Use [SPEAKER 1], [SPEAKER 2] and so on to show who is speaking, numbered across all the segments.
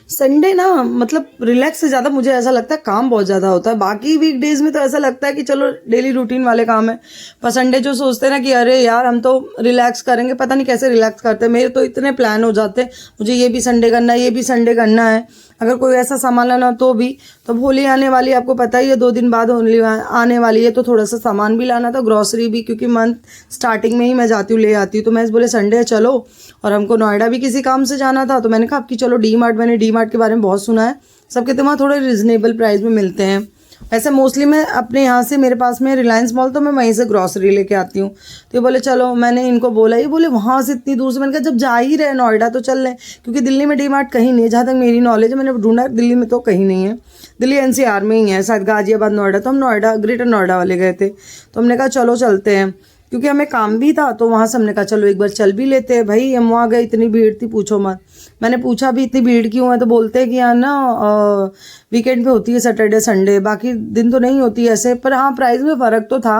[SPEAKER 1] Sunday ना मतलब relax से ज़्यादा मुझे ऐसा लगता है काम बहुत ज़्यादा होता है। बाकी वीकडेज में तो ऐसा लगता है कि चलो डेली रूटीन वाले काम है, पर संडे जो सोचते हैं ना कि अरे यार हम तो रिलैक्स करेंगे, पता नहीं कैसे रिलैक्स करते हैं। मेरे तो इतने प्लान हो जाते हैं, मुझे ये भी संडे करना है, ये भी संडे करना है। अगर कोई ऐसा सामान लाना तो भी, तो होली आने वाली है, आपको पता ही है 2 दिन बाद होली आने वाली है, तो थोड़ा सा सामान भी लाना था, ग्रॉसरी भी, क्योंकि मंथ स्टार्टिंग में ही मैं जाती हूँ ले आती हूँ। तो मैं बोले संडे चलो, और हमको नोएडा भी किसी काम से जाना था, तो मैंने कहा आपकी चलो डी मार्ट। मैंने डी मार्ट के बारे में बहुत सुना है, सब कहते वहाँ थोड़े रिजनेबल प्राइस में मिलते हैं। वैसे मोस्टली मैं अपने यहाँ से, मेरे पास में रिलायंस मॉल, तो मैं वहीं से ग्रॉसरी लेके आती हूँ। तो ये बोले चलो, मैंने इनको बोला, ये बोले वहाँ से इतनी दूर से। मैंने कहा जब जा ही रहे नोएडा तो चल लें, क्योंकि दिल्ली में डी मार्ट कहीं नहीं है, जहाँ तक मेरी नॉलेज है। मैंने ढूंढा, दिल्ली में तो कहीं नहीं है, दिल्ली एनसीआर में ही है शायद, गाजियाबाद नोएडा। तो हम नोएडा, ग्रेटर नोएडा वाले गए थे, तो हमने कहा चलो चलते हैं, क्योंकि हमें काम भी था। तो वहाँ से हमने कहा चलो एक बार चल भी लेते हैं। भाई हम वहाँ गए, इतनी भीड़ थी पूछो मत। मैंने पूछा भी इतनी भीड़ क्यों है, तो बोलते हैं कि यहाँ ना वीकेंड पे होती है, सैटरडे संडे, बाकी दिन तो नहीं होती ऐसे। पर हाँ, प्राइस में फ़र्क तो था,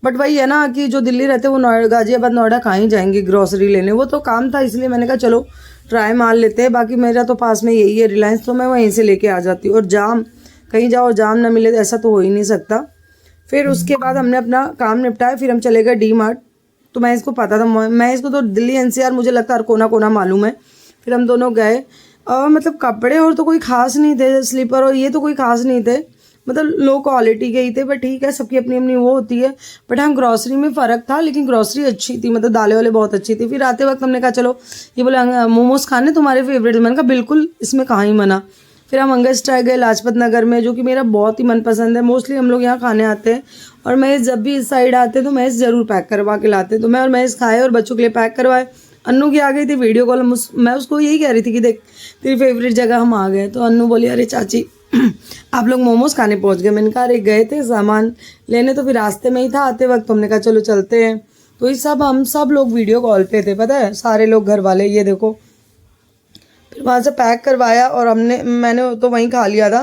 [SPEAKER 1] बट वही है ना कि जो दिल्ली रहते हैं वो नोएडा, गाजियाबाद नोएडा कहाँ ही जाएंगे ग्रॉसरी लेने। वो तो काम था, इसलिए मैंने कहा चलो ट्राई मार लेते हैं। बाकी मेरा तो पास में यही है रिलायंस, तो मैं वहीं से लेके आ जाती हूँ। और जाम, कहीं जाओ जाम ना मिले ऐसा तो हो ही नहीं सकता। फिर उसके बाद हमने अपना काम निपटाया, फिर हम चले गए डी मार्ट। तो मैं इसको पता था, मैं इसको तो दिल्ली एनसीआर मुझे लगता है हर कोना कोना मालूम है। फिर हम दोनों गए, और मतलब कपड़े और तो कोई खास नहीं थे, स्लीपर और ये तो कोई खास नहीं थे, मतलब लो क्वालिटी के ही थे। बट ठीक है, सबकी अपनी अपनी वो होती है। बट हाँ, ग्रॉसरी में फ़र्क था, लेकिन ग्रॉसरी अच्छी थी, मतलब दालें वाले बहुत अच्छी थी। फिर आते वक्त हमने कहा चलो, ये बोले मोमोज़ खाने तुम्हारे फेवरेट। मैंने कहा बिल्कुल, इसमें कहाँ ही मना। फिर हम अंगद स्ट्राइक गए लाजपत नगर में, जो कि मेरा बहुत ही मनपसंद है। मोस्टली हम लोग यहाँ खाने आते हैं, और महेश जब भी इस साइड आते हैं तो महेश ज़रूर पैक करवा के लाते हैं। तो मैं और महेश खाए और बच्चों के लिए पैक करवाए। अन्नू की आ गई थी वीडियो कॉल, मैं उसको यही कह रही थी कि देख तेरी फेवरेट जगह हम आ गए। तो अन्नू बोली अरे चाची आप लोग मोमोज़ खाने पहुँच गए। मैंने कहा अरे गए थे सामान लेने, तो फिर रास्ते में ही था आते वक्त, हमने कहा चलो चलते हैं। तो ये सब हम सब लोग वीडियो कॉल पे थे, पता है, सारे लोग घर वाले। ये देखो, फिर वहाँ से पैक करवाया, और मैंने तो वहीं खा लिया था।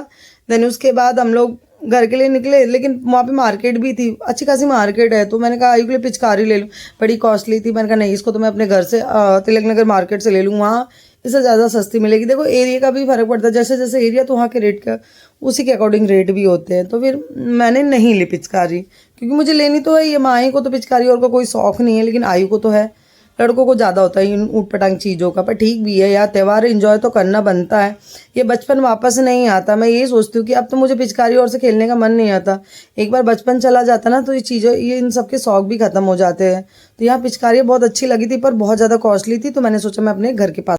[SPEAKER 1] देन उसके बाद हम लोग घर के लिए निकले, लेकिन वहाँ पे मार्केट भी थी, अच्छी खासी मार्केट है। तो मैंने कहा आयु के लिए पिचकारी ले लूँ, बड़ी कॉस्टली थी। मैंने कहा नहीं, इसको तो मैं अपने घर से तिलक नगर मार्केट से ले लूँ, वहाँ इससे ज़्यादा सस्ती मिलेगी। देखो एरिया का भी फ़र्क पड़ता है, जैसे जैसे एरिया तो वहाँ के रेट का उसी के अकॉर्डिंग रेट भी होते हैं। तो फिर मैंने नहीं ली पिचकारी, क्योंकि मुझे लेनी तो है। ये माही को तो पिचकारी और का कोई शौक़ नहीं है, लेकिन आयु को तो है, लड़कों को ज़्यादा होता है इन ऊट पटांग चीज़ों का। पर ठीक भी है यार, त्यौहार एंजॉय तो करना बनता है। ये बचपन वापस नहीं आता। मैं यही सोचती हूँ कि अब तो मुझे पिचकारी और से खेलने का मन नहीं आता। एक बार बचपन चला जाता ना, तो ये चीज़ें, ये इन सब के शौक भी ख़त्म हो जाते हैं। तो यहाँ पिचकारी बहुत अच्छी लगी थी, पर बहुत ज़्यादा कॉस्टली थी, तो मैंने सोचा मैं अपने घर के पास